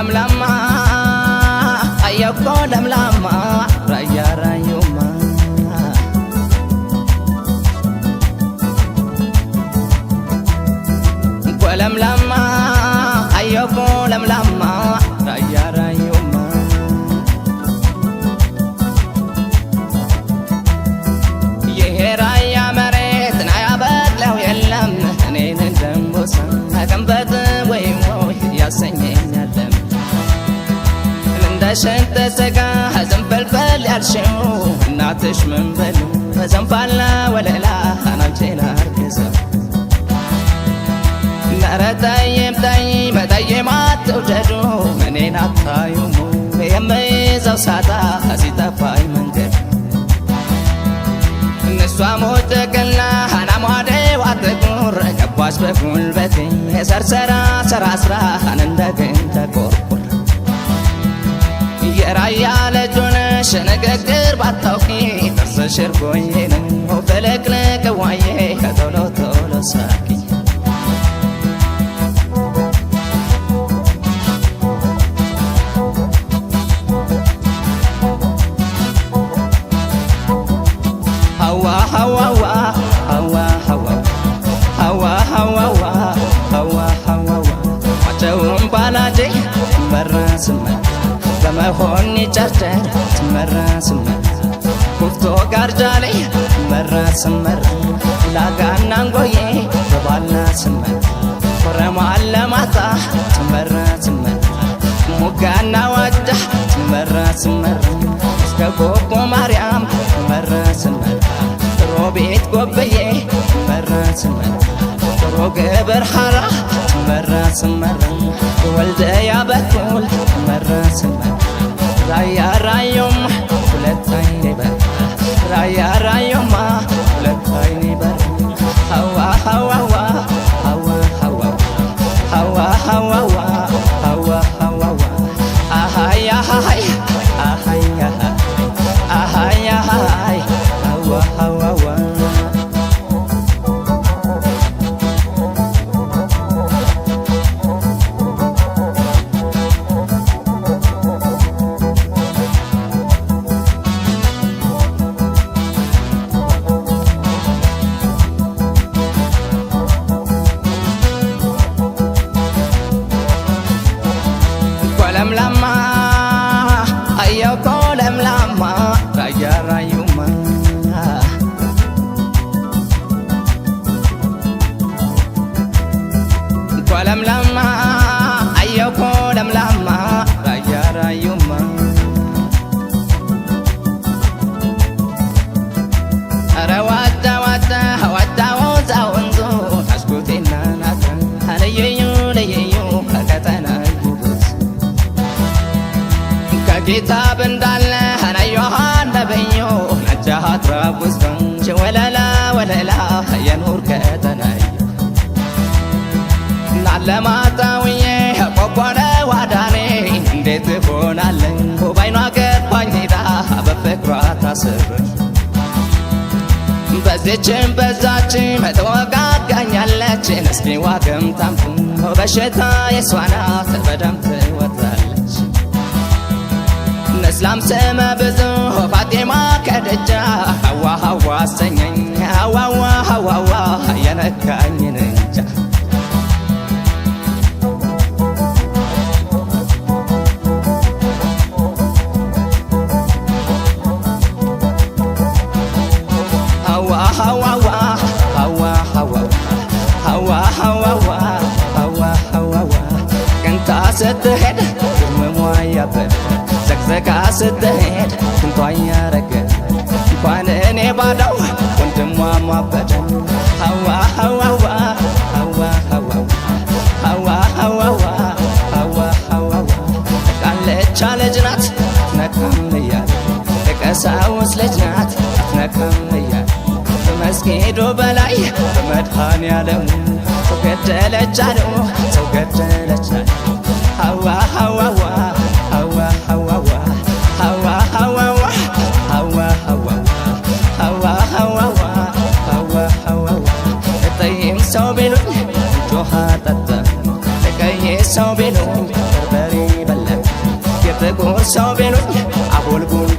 لملما أيوكو لملما رايا رايوما ولملما أيوكو لملما رايا رايوما يهرايا مريتنا يا بدلو يلم أنين دمبوسا هكمبت ويمو يا سنين يلم شنت سقا هزم فلفل يرشو ناتش من بلو هزم فلا ولا لا انا جينا اركزه نرى طيب طيب طيب ما توجدو منين اطايمو يميزو ساتا هزيتا فاي منجر نسوا موتكلنا انا مادي واتقور كباس بكل بتي سرسرا سراسرا انا اندكن تقرقر يرايا لجونش نقدر باطوكي ترس شربوين وفلك لك وايه كتولو تولو ساكي هوا هوا هوا هوا هوا هوا هوا هوا عجوم بالاجي براسمه بمهوني جرجر تمرا سمر كفتو قرجالي تمرا سمر لاقانا نقوي ببالنا سمر فرمو علماتا تمرا سمر مقانا وجح تمرا سمر سكبوكو مريم تمرا سمر روبيت قبيه تمرا سمر روقبر حرا تمرا سمر ولد يا بتول تمرا سمر رايا رايوم ولتايني بر رايا رايوما ولتايني بر هوا هوا هوا هوا هوا هوا هوا هوا هوا اهاي اهاي اهاي اهاي اهاي هوا هوا لملما أيوكو لملما رايا رايوما لملما أيوكو لملما رايا رايوما أرى وادا وادا وادا وزا ونزو أسكتنا ناتا هليو ليو هكتنا كتاب እንዳለ ዮሐን ነብዩ ነጃት ረቡስን ወለላ ወለላ የኑር ከተናይ ናለማታውዬ ቆቆረ ዋዳኔ እንዴት ሆናለኝ ባይኗ ገባኝ ሄዳ በፍቅሯ ታስር በዚችም በዛችም ተወጋጋኛለች እስኪ ዋግም ታንፉ በሽታ የሷና በደም ትወጣለች نسلام سما بزو فاطمة كدجا هوا هوا سنين هوا هوا هوا هوا يا نكاني ننجا هوا هوا هوا هوا هوا هوا هوا هوا كنت ستهد موايا ርቃ ስትሄድ ስንቷ ያረገ እንኳን እኔ ባዳው ወንድሟ ማበደ ሀዋ ሀዋዋ ሀዋ ሀዋዋ ሀዋ ሀዋዋ ሀዋ ሀዋዋ ቃለቻ ልጅ ናት አትነካም እያለ የቀሳውስት ልጅ ናት አትነካም እያለ በመስጊዱ በላይ በመድኃኔዓለም ሰው ገደለች አለው ሰው ገደለች አለው ሀዋ ሀዋዋ ሀዋ ሀዋዋ ሀዋ ሀዋዋ ሀዋ ሀዋዋ ሀዋ ሀዋዋ ሀዋ ሀዋዋ ጠይም ሰው ቢሉኝ ጮኻ ጠጠ የቀይ ሰው ቢሉኝ በርበሬ በላ የጥቁር ሰው ቢሉኝ አቦልቡል